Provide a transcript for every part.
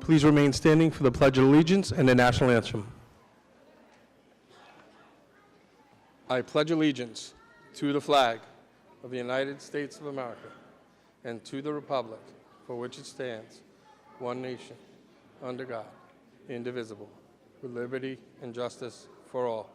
Please remain standing for the Pledge of Allegiance and the National Anthem. I pledge allegiance to the flag of the United States of America and to the republic for which it stands, one nation, under God, indivisible, with liberty and justice for all.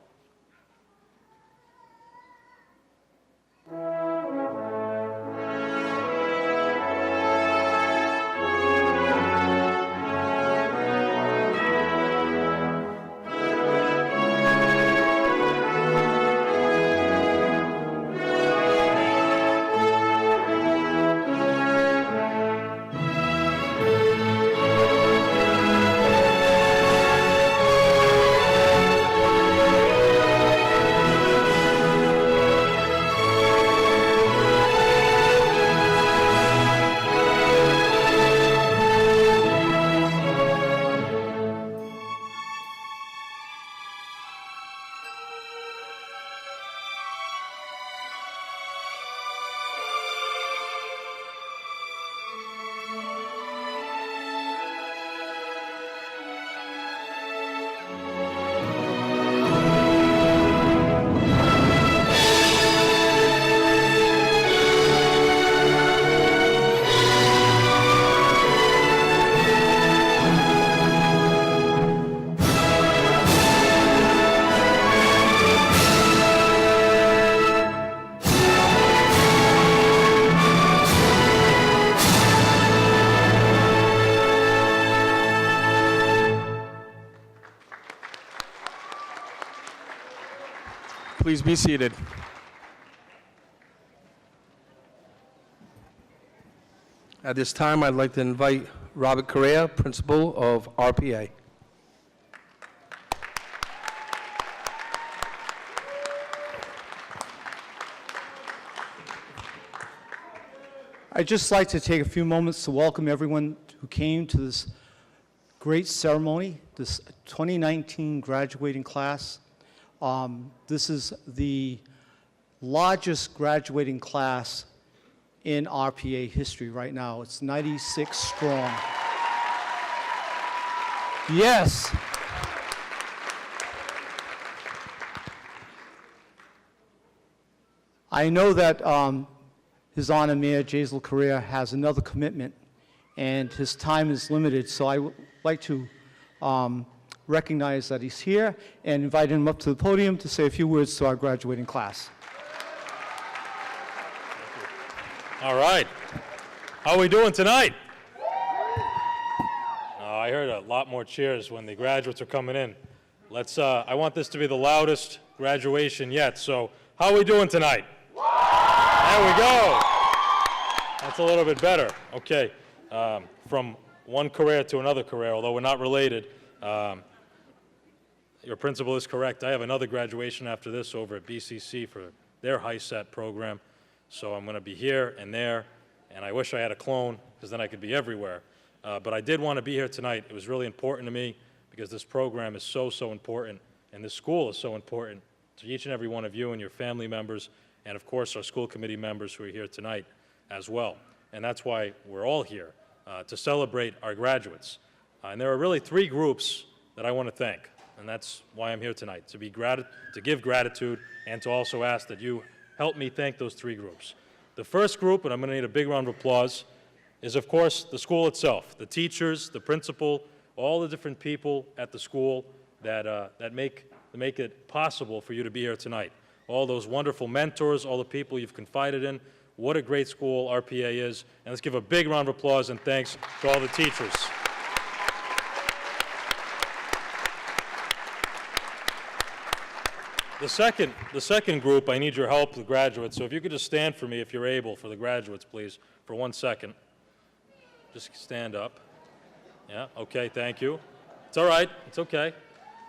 Please be seated. At this time, I'd like to invite Robert Correa, Principal of RPA. I'd just like to take a few moments to welcome everyone who came to this great ceremony, this 2019 graduating class. This is the largest graduating class in RPA history right now. It's 96 strong. Yes. I know that His Honor Mayor Jaisal Correa has another commitment, and his time is limited, so I would like to recognize that he's here and invite him up to the podium to say a few words to our graduating class. All right. How are we doing tonight? I heard a lot more cheers when the graduates are coming in. I want this to be the loudest graduation yet, so how are we doing tonight? There we go. That's a little bit better. Okay. From one career to another career, although we're not related. Your principal is correct. I have another graduation after this over at BCC for their HiSET program. So I'm going to be here and there, and I wish I had a clone because then I could be everywhere. But I did want to be here tonight. It was really important to me because this program is so important, and this school is so important to each and every one of you and your family members, and of course our school committee members who are here tonight as well. And that's why we're all here, to celebrate our graduates. And there are really three groups that I want to thank, and that's why I'm here tonight, to give gratitude and to also ask that you help me thank those three groups. The first group, and I'm going to need a big round of applause, is of course the school itself, the teachers, the principal, all the different people at the school that make it possible for you to be here tonight. All those wonderful mentors, all the people you've confided in. What a great school RPA is. And let's give a big round of applause and thanks to all the teachers. The second group, I need your help, the graduates. So if you could just stand for me if you're able, for the graduates, please, for 1 second. Just stand up. Yeah, okay, thank you. It's all right, it's okay.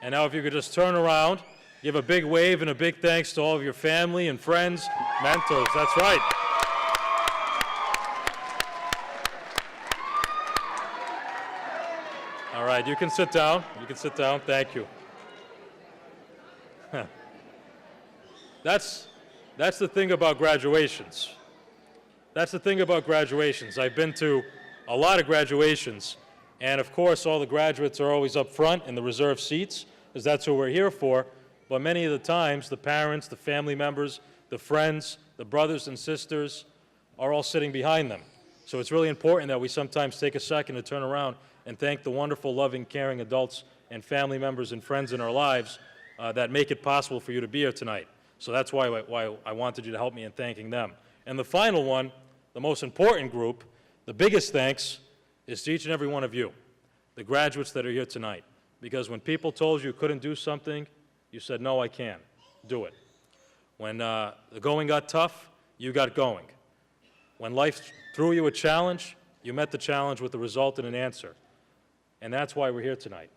And now if you could just turn around, give a big wave and a big thanks to all of your family and friends, mentors, that's right. All right, you can sit down. You can sit down, thank you. That's the thing about graduations. That's the thing about graduations. I've been to a lot of graduations, And of course, all the graduates are always up front in the reserved seats, because that's who we're here for. But many of the times, the parents, the family members, the friends, the brothers and sisters are all sitting behind them. So it's really important that we sometimes take a second to turn around and thank the wonderful, loving, caring adults and family members and friends in our lives that make it possible for you to be here tonight. So that's why I wanted you to help me in thanking them. And the final one, the most important group, the biggest thanks, is to each and every one of you, the graduates that are here tonight. Because when people told you couldn't do something, you said, no, I can. Do it. When the going got tough, you got going. When life threw you a challenge, you met the challenge with a result and an answer. And that's why we're here tonight.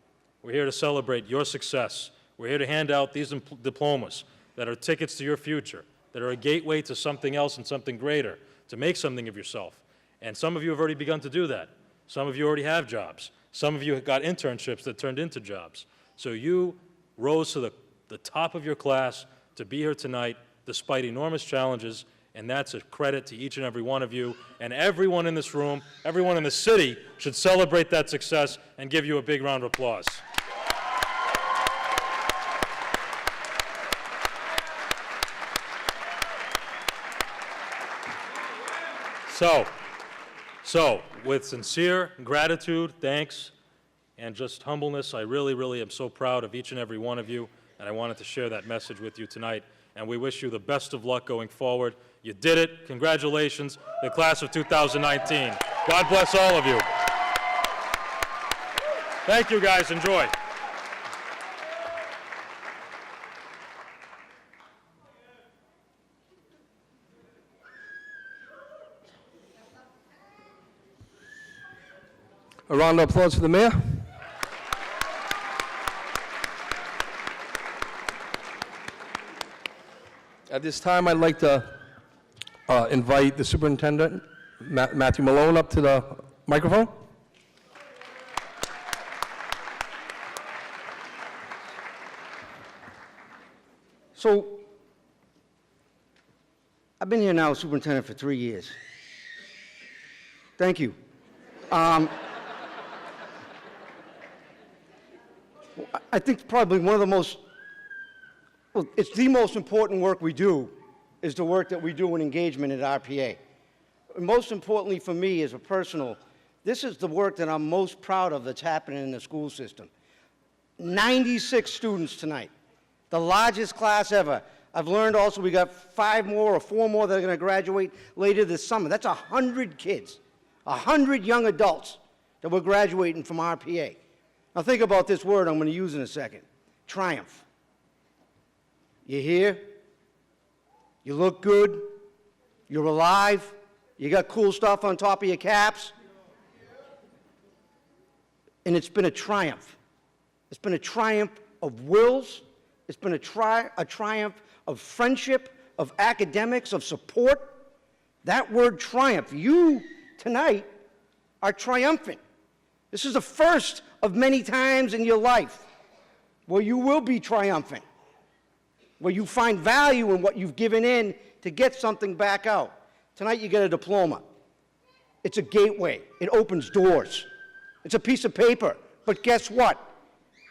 We're here to celebrate your success. We're here to hand out these diplomas that are tickets to your future, that are a gateway to something else and something greater, to make something of yourself. And some of you have already begun to do that. Some of you already have jobs. Some of you got internships that turned into jobs. So you rose to the top of your class to be here tonight despite enormous challenges, and that's a credit to each and every one of you. And everyone in this room, everyone in the city should celebrate that success and give you a big round of applause. So, with sincere gratitude, thanks, and just humbleness, I really, really am so proud of each and every one of you, and I wanted to share that message with you tonight. And we wish you the best of luck going forward. You did it. Congratulations, the class of 2019. God bless all of you. Thank you, guys. Enjoy. A round of applause for the mayor. At this time, I'd like to invite the superintendent, Matthew Malone, up to the microphone. So, I've been here now superintendent for 3 years. Thank you. I think probably one of the most, well, it's the most important work we do is the work that we do in engagement at RPA. And most importantly for me as a personal, this is the work that I'm most proud of that's happening in the school system. 96 students tonight, the largest class ever. I've learned also we got 5 more or 4 more that are going to graduate later this summer. That's 100 kids, 100 young adults that we're graduating from RPA. Now think about this word I'm going to use in a second. Triumph. You're here. You look good. You're alive. You got cool stuff on top of your caps. And it's been a triumph. It's been a triumph of wills. It's been a triumph of friendship, of academics, of support. That word triumph, you tonight are triumphant. This is the first of many times in your life where you will be triumphant, where you find value in what you've given in to get something back out. Tonight you get a diploma. It's a gateway. It opens doors. It's a piece of paper. But guess what?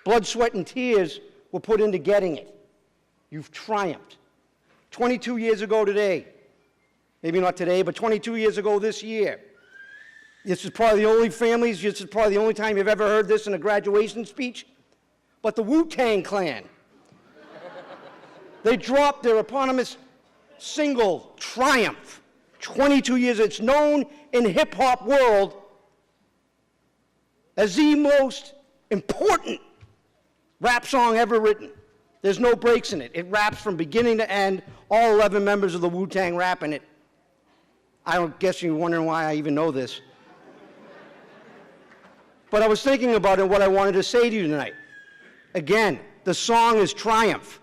Blood, sweat, and tears were put into getting it. You've triumphed. 22 years ago today, maybe not today, but 22 years ago this year, this is probably the only time you've ever heard this in a graduation speech, but the Wu-Tang Clan, they dropped their eponymous single, Triumph. 22 years, it's known in the hip-hop world as the most important rap song ever written. There's no breaks in it. It raps from beginning to end, all 11 members of the Wu-Tang rap in it. I don't guess you're wondering why I even know this. But I was thinking about it, what I wanted to say to you tonight. Again, the song is Triumph.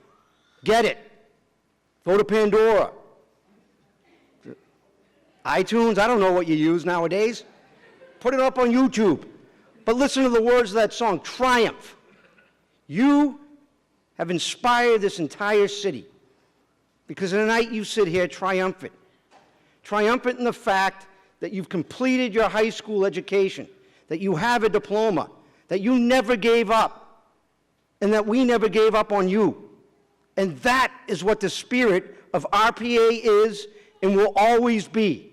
Get it. Go to Pandora. iTunes, I don't know what you use nowadays. Put it up on YouTube. But listen to the words of that song, Triumph. You have inspired this entire city because tonight you sit here triumphant. Triumphant in the fact that you've completed your high school education, that you have a diploma, that you never gave up, and that we never gave up on you. And that is what the spirit of RPA is and will always be.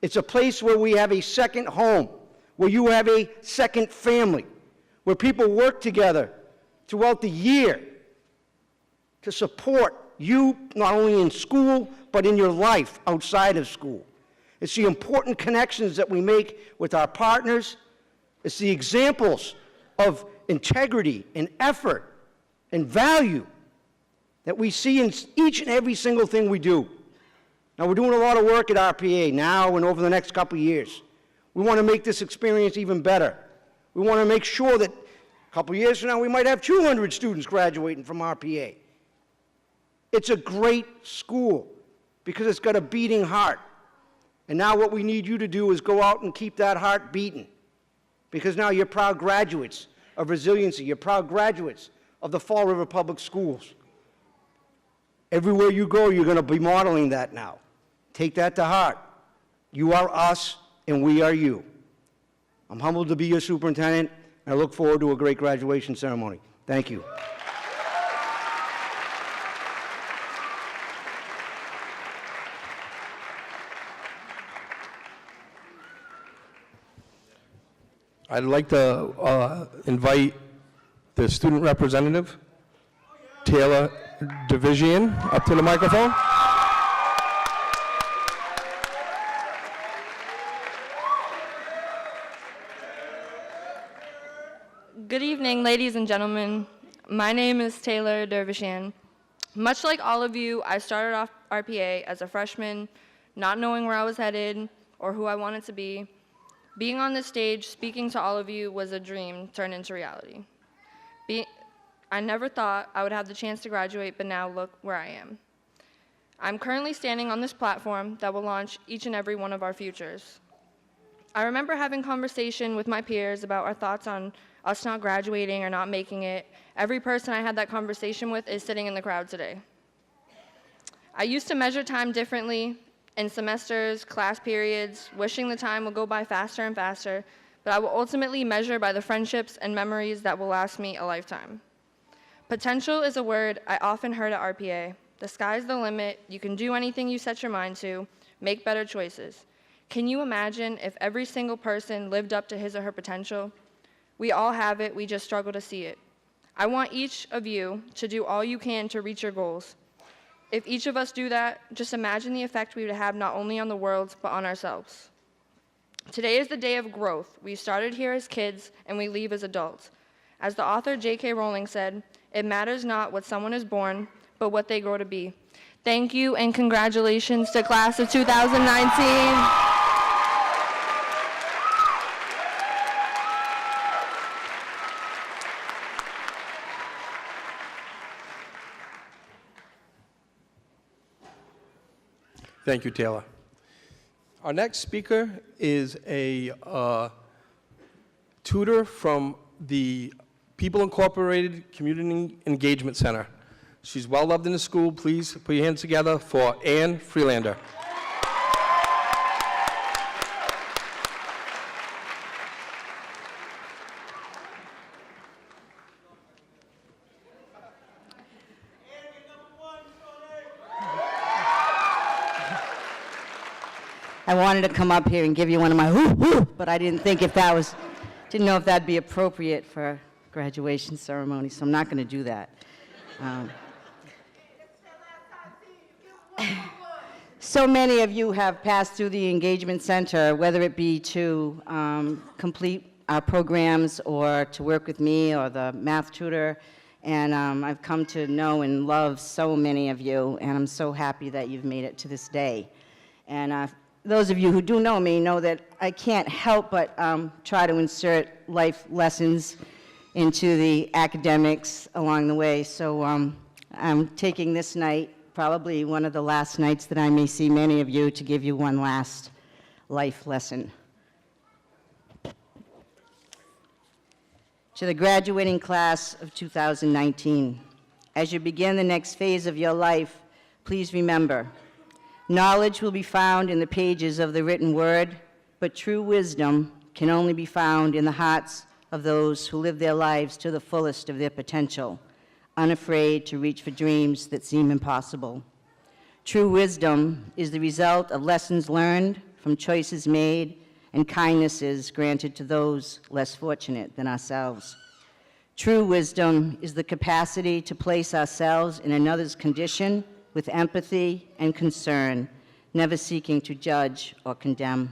It's a place where we have a second home, where you have a second family, where people work together throughout the year to support you not only in school, but in your life outside of school. It's the important connections that we make with our partners. It's the examples of integrity and effort and value that we see in each and every single thing we do. Now, we're doing a lot of work at RPA now and over the next couple of years. We want to make this experience even better. We want to make sure that a couple of years from now, we might have 200 students graduating from RPA. It's a great school because it's got a beating heart. And now what we need you to do is go out and keep that heart beating, because now you're proud graduates of Resiliency. You're proud graduates of the Fall River Public Schools. Everywhere you go, you're going to be modeling that now. Take that to heart. You are us, and we are you. I'm humbled to be your superintendent, and I look forward to a great graduation ceremony. Thank you. I'd like to invite the student representative, Taylor Division, up to the microphone. Good evening, ladies and gentlemen. My name is Taylor Dervishan. Much like all of you, I started off RPA as a freshman, not knowing where I was headed or who I wanted to be. Being on this stage, speaking to all of you, was a dream turned into reality. I never thought I would have the chance to graduate, but now look where I am. I'm currently standing on this platform that will launch each and every one of our futures. I remember having conversation with my peers about our thoughts on us not graduating or not making it. Every person I had that conversation with is sitting in the crowd today. I used to measure time differently in semesters, class periods, wishing the time would go by faster and faster, but I will ultimately measure by the friendships and memories that will last me a lifetime. Potential is a word I often heard at RPA. The sky's the limit. You can do anything you set your mind to. Make better choices. Can you imagine if every single person lived up to his or her potential? We all have it, we just struggle to see it. I want each of you to do all you can to reach your goals. If each of us do that, just imagine the effect we would have not only on the world, but on ourselves. Today is the day of growth. We started here as kids, and we leave as adults. As the author J.K. Rowling said, it matters not what someone is born, but what they grow to be. Thank you, and congratulations to class of 2019. Thank you, Taylor. Our next speaker is a tutor from the People Incorporated Community Engagement Center. She's well loved in the school. Please put your hands together for Ann Freelander. I wanted to come up here and give you one of my whoo-hoo, but I didn't know if that'd be appropriate for a graduation ceremony, so I'm not going to do that. So many of you have passed through the Engagement Center, whether it be to complete our programs or to work with me or the math tutor, and I've come to know and love so many of you, and I'm so happy that you've made it to this day. And those of you who do know me know that I can't help but try to insert life lessons into the academics along the way. So I'm taking this night, probably one of the last nights that I may see many of you, to give you one last life lesson. To the graduating class of 2019, as you begin the next phase of your life, please remember, knowledge will be found in the pages of the written word, but true wisdom can only be found in the hearts of those who live their lives to the fullest of their potential, unafraid to reach for dreams that seem impossible. True wisdom is the result of lessons learned from choices made and kindnesses granted to those less fortunate than ourselves. True wisdom is the capacity to place ourselves in another's condition with empathy and concern, never seeking to judge or condemn.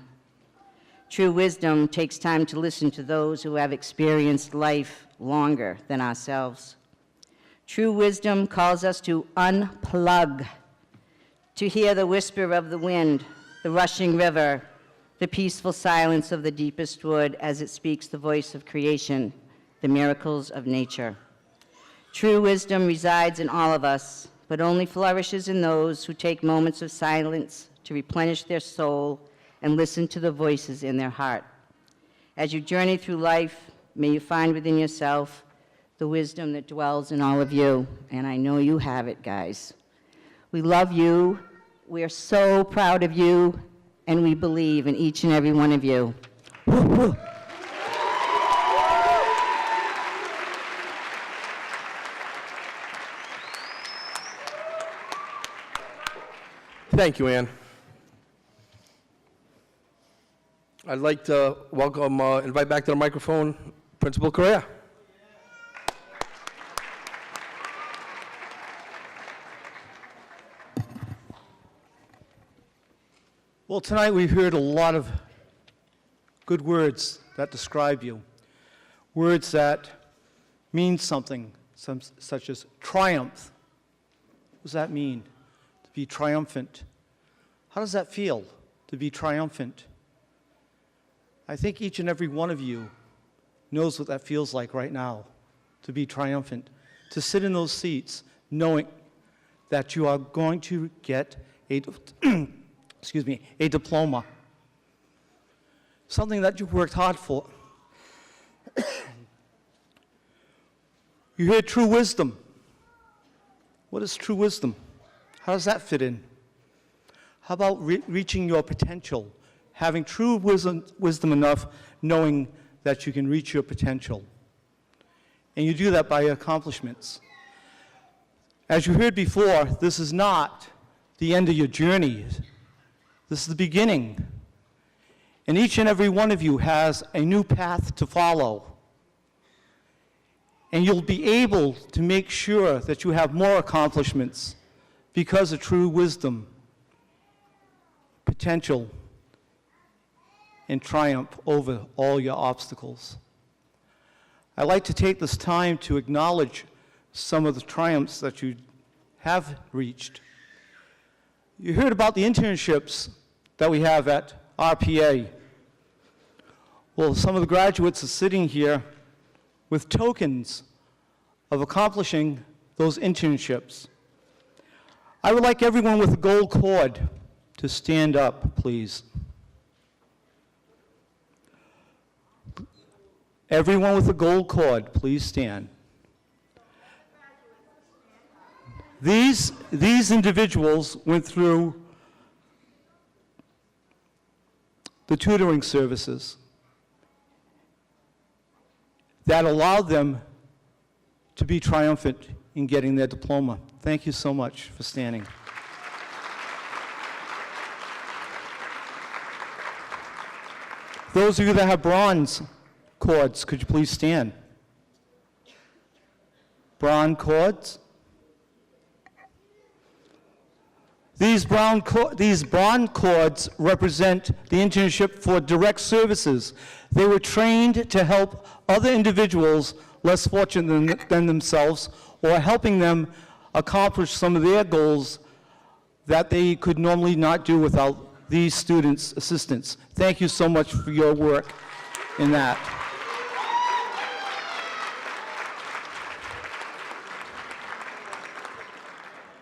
True wisdom takes time to listen to those who have experienced life longer than ourselves. True wisdom calls us to unplug, to hear the whisper of the wind, the rushing river, the peaceful silence of the deepest wood as it speaks the voice of creation, the miracles of nature. True wisdom resides in all of us, but only flourishes in those who take moments of silence to replenish their soul and listen to the voices in their heart. As you journey through life, may you find within yourself the wisdom that dwells in all of you, and I know you have it, guys. We love you, we are so proud of you, and we believe in each and every one of you. Woo, woo. Thank you, Ann. I'd like to welcome, invite back to the microphone, Principal Correa. Well, tonight we've heard a lot of good words that describe you. Words that mean something, such as triumph. What does that mean? To be triumphant. How does that feel, to be triumphant? I think each and every one of you knows what that feels like right now, to be triumphant, to sit in those seats knowing that you are going to get a a diploma, something that you've worked hard for. You hear true wisdom. What is true wisdom? How does that fit in? How about reaching your potential, having true wisdom enough, knowing that you can reach your potential? And you do that by accomplishments. As you heard before, this is not the end of your journey. This is the beginning. And each and every one of you has a new path to follow. And you'll be able to make sure that you have more accomplishments because of true wisdom, potential, and triumph over all your obstacles. I'd like to take this time to acknowledge some of the triumphs that you have reached. You heard about the internships that we have at RPA. Well, some of the graduates are sitting here with tokens of accomplishing those internships. I would like everyone with a gold cord to stand up, please. Everyone with a gold cord, please stand. These individuals went through the tutoring services that allowed them to be triumphant in getting their diploma. Thank you so much for standing. Those of you that have bronze cords, could you please stand? Bronze cords. These bronze cords represent the internship for direct services. They were trained to help other individuals less fortunate than themselves, or helping them accomplish some of their goals that they could normally not do without these students' assistance. Thank you so much for your work in that.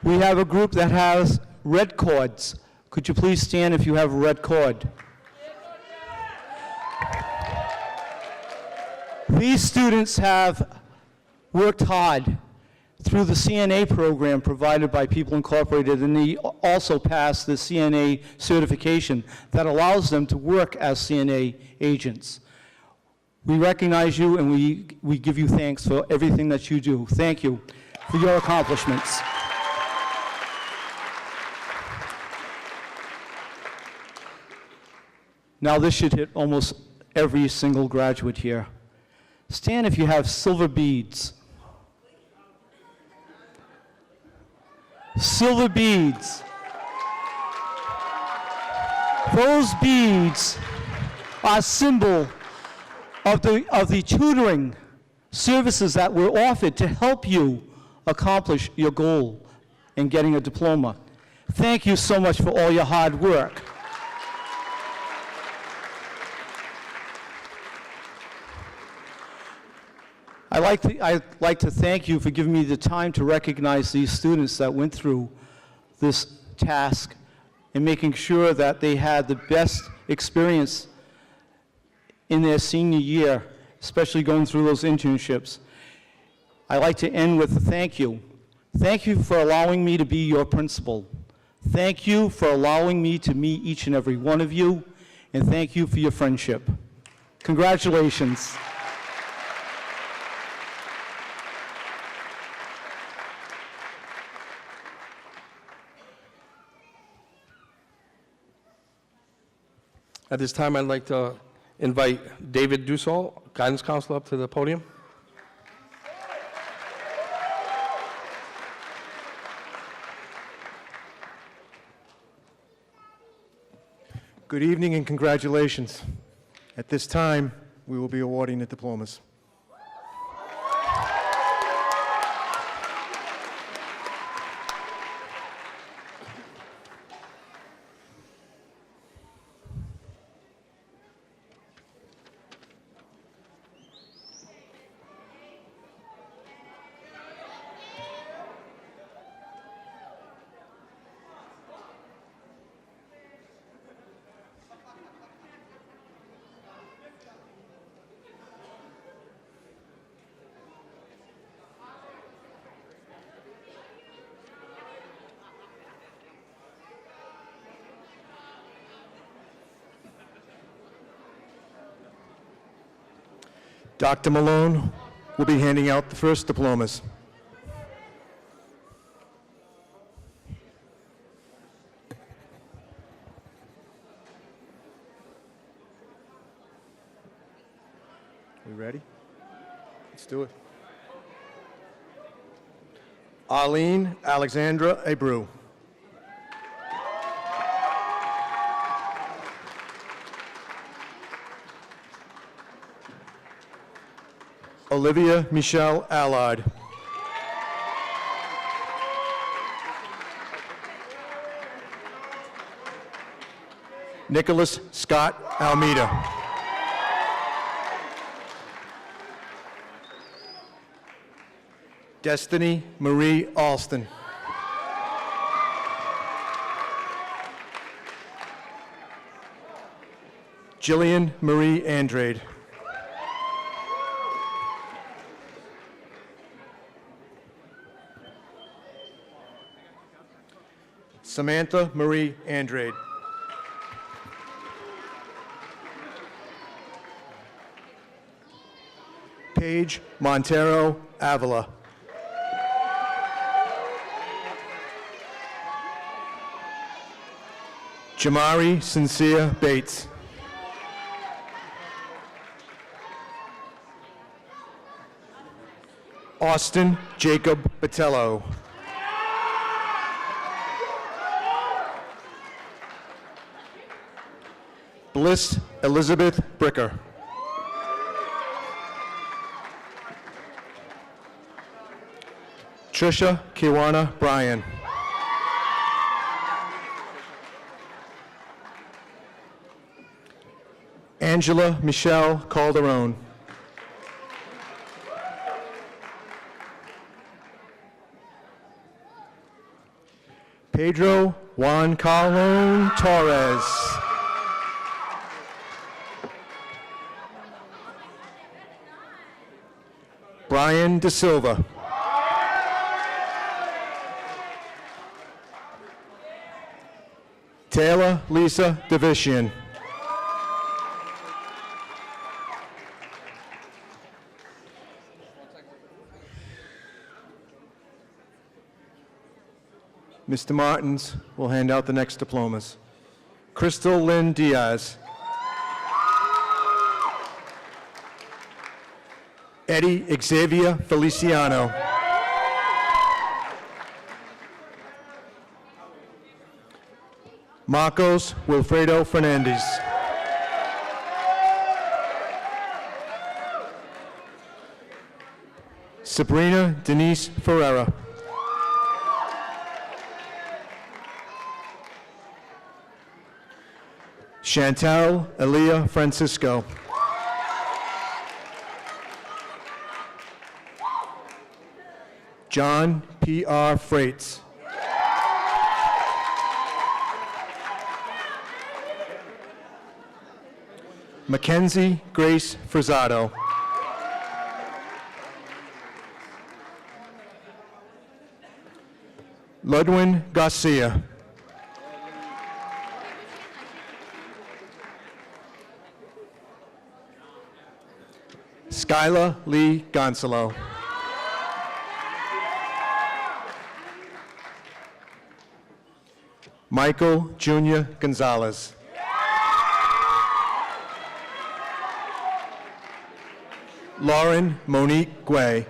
We have a group that has red cords. Could you please stand if you have a red cord? These students have worked hard through the CNA program provided by People Incorporated, and they also passed the CNA certification that allows them to work as CNA agents. We recognize you and we give you thanks for everything that you do. Thank you for your accomplishments. Now this should hit almost every single graduate here. Stand if you have silver beads. Silver beads. Those beads are a symbol of the tutoring services that were offered to help you accomplish your goal in getting a diploma. Thank you so much for all your hard work. I'd like to thank you for giving me the time to recognize these students that went through this task and making sure that they had the best experience in their senior year, especially going through those internships. I'd like to end with a thank you. Thank you for allowing me to be your principal. Thank you for allowing me to meet each and every one of you, and thank you for your friendship. Congratulations. At this time, I'd like to invite David Dussault, guidance counselor, up to the podium. Good evening and congratulations. At this time, we will be awarding the diplomas. Dr. Malone will be handing out the first diplomas. We ready? Let's do it. Arlene Alexandra Abreu. Olivia Michelle Allard. Nicholas Scott Almeida. Destiny Marie Alston. Jillian Marie Andrade. Samantha Marie Andrade. Paige Montero Avila. Jamari Sincere Bates. Austin Jacob Botello. Bliss Elizabeth Bricker. Trisha Kiwana Bryan. Angela Michelle Calderon. Pedro Juan Carlon Torres. Brian De Silva. Taylor Lisa Division. Mr. Martins will hand out the next diplomas. Crystal Lynn Diaz. Eddie Xavier Feliciano. Marcos Wilfredo Fernandez. Sabrina Denise Ferreira. Chantal Elia Francisco. John P.R. Freites. Mackenzie Grace Frizzato. Ludwin Garcia. Skyla Lee Gonzalo. Michael Jr. Gonzalez. Lauren Monique Guay.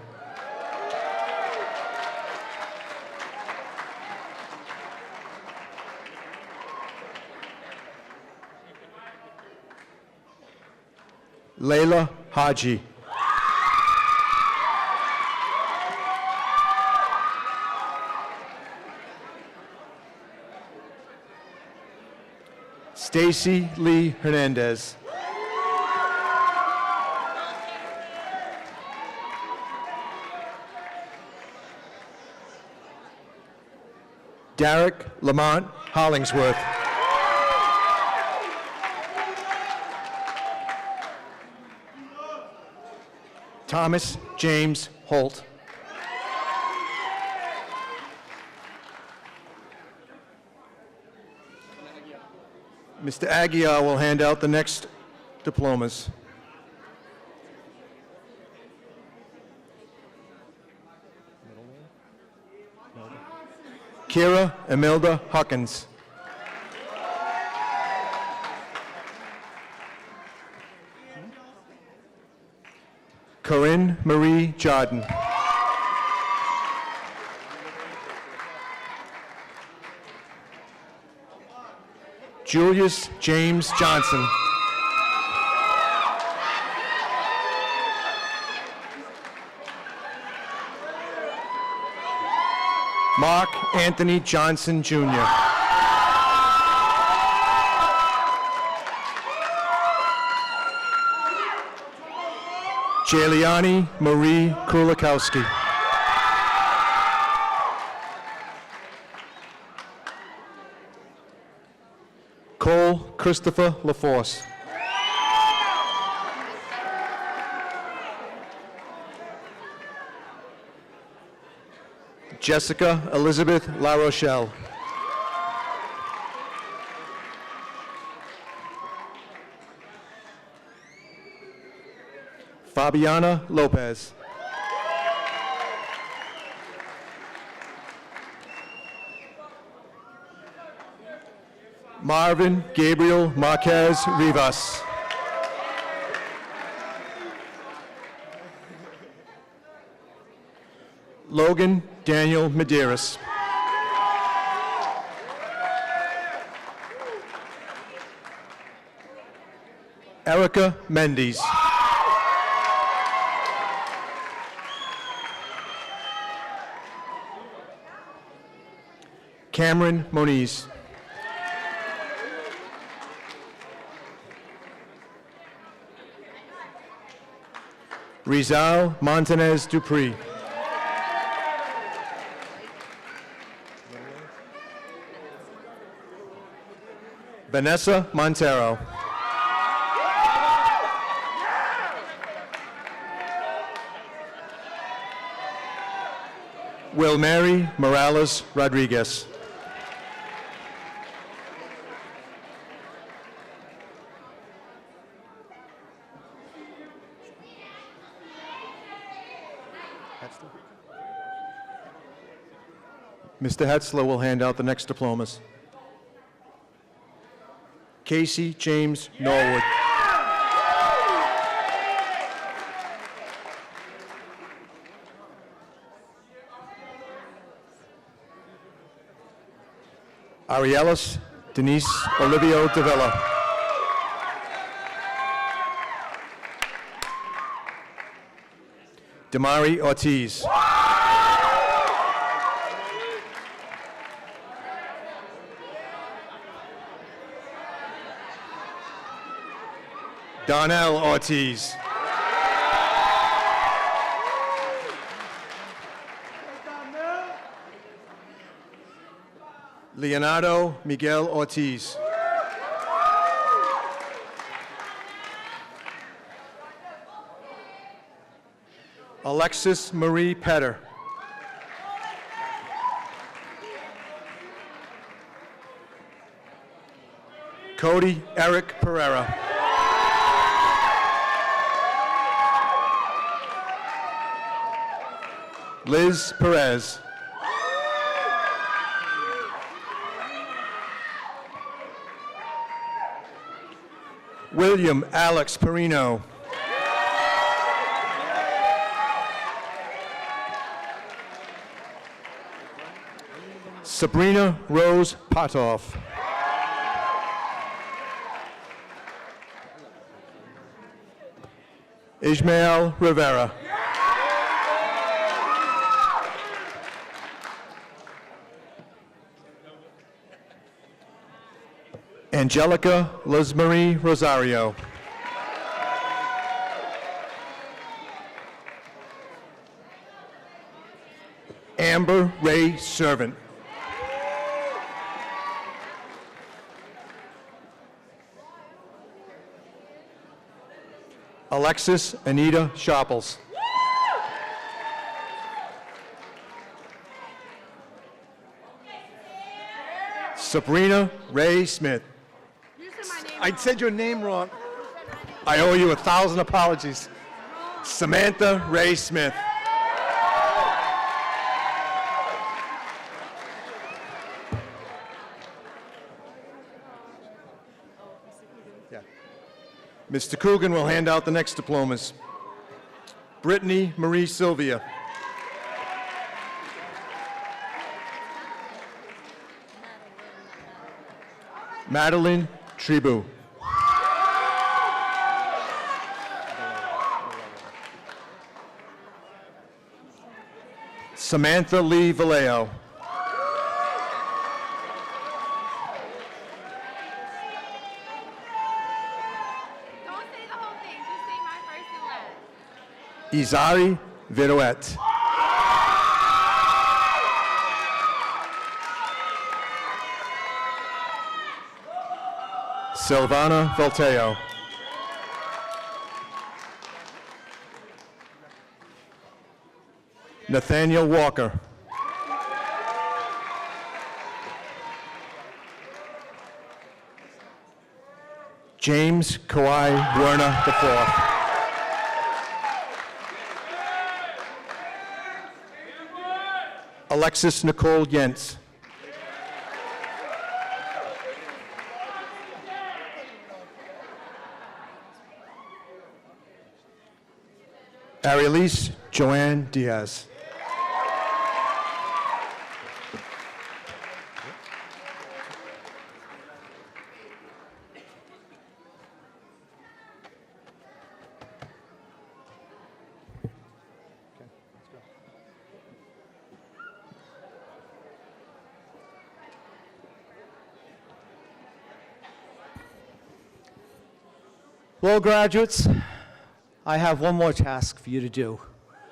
Layla Haji. Stacy Lee Hernandez. Derek Lamont Hollingsworth. Thomas James Holt. Mr. Aguiar will hand out the next diplomas. Kira Emilda Hawkins. Corinne Marie Jordan. Julius James Johnson. Mark Anthony Johnson, Jr. Jaliani Marie Kulikowski. Cole Christopher LaForce. Jessica Elizabeth La Rochelle. Fabiana Lopez. Marvin Gabriel Marquez Rivas. Logan Daniel Medeiros. Erica Mendes. Cameron Moniz. Rizal Montanez Dupree. Vanessa Montero. Wilmary Morales Rodriguez. Mr. Hetzler will hand out the next diplomas. Casey James Norwood. Arielis Denise Olivio Davila. Damari Ortiz. Donnell Ortiz. Leonardo Miguel Ortiz. Alexis Marie Petter. Cody Eric Pereira. Liz Perez. William Alex Perino. Sabrina Rose Potoff. Ismael Rivera. Angelica Lizmarie Rosario. Amber Ray Servant. Alexis Anita Sharples. Sabrina Ray Smith. I said your name wrong. I owe you 1,000 apologies. Samantha Ray Smith. Yeah. Mr. Coogan will hand out the next diplomas. Brittany Marie Sylvia. Madeline Tribu. Samantha Lee Vallejo. Don't say the whole thing, just say my first and last. Izari Viruet. Silvana Volteo. Nathaniel Walker. James Kawhi Werner IV. Alexis Nicole Yentz. Arielise Joanne Diaz. Well, graduates, I have one more task for you to do.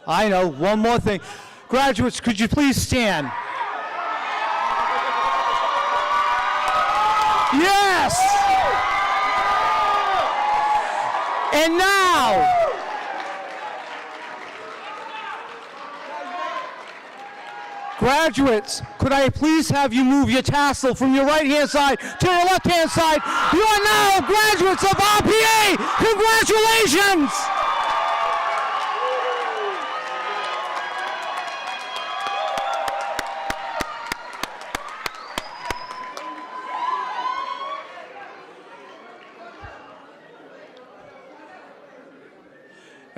I know, one more thing. Graduates, could you please stand? Yes! And now, graduates, could I please have you move your tassel from your right-hand side to your left-hand side? You are now graduates of RPA! Congratulations!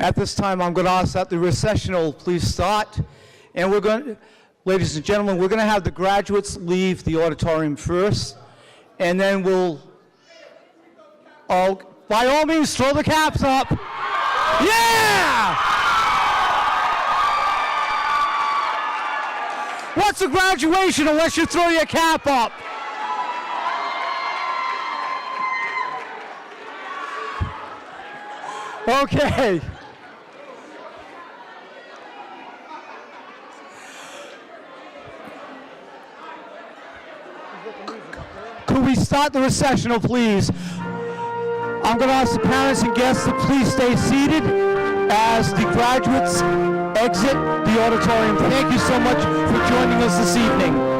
At this time, I'm going to ask that the recessional please start. And we're going, ladies and gentlemen, we're going to have the graduates leave the auditorium first, and then we'll, by all means, throw the caps up. Yeah! What's a graduation unless you throw your cap up? Okay. Could we start the recessional, please? I'm going to ask the parents and guests to please stay seated as the graduates exit the auditorium. Thank you so much for joining us this evening.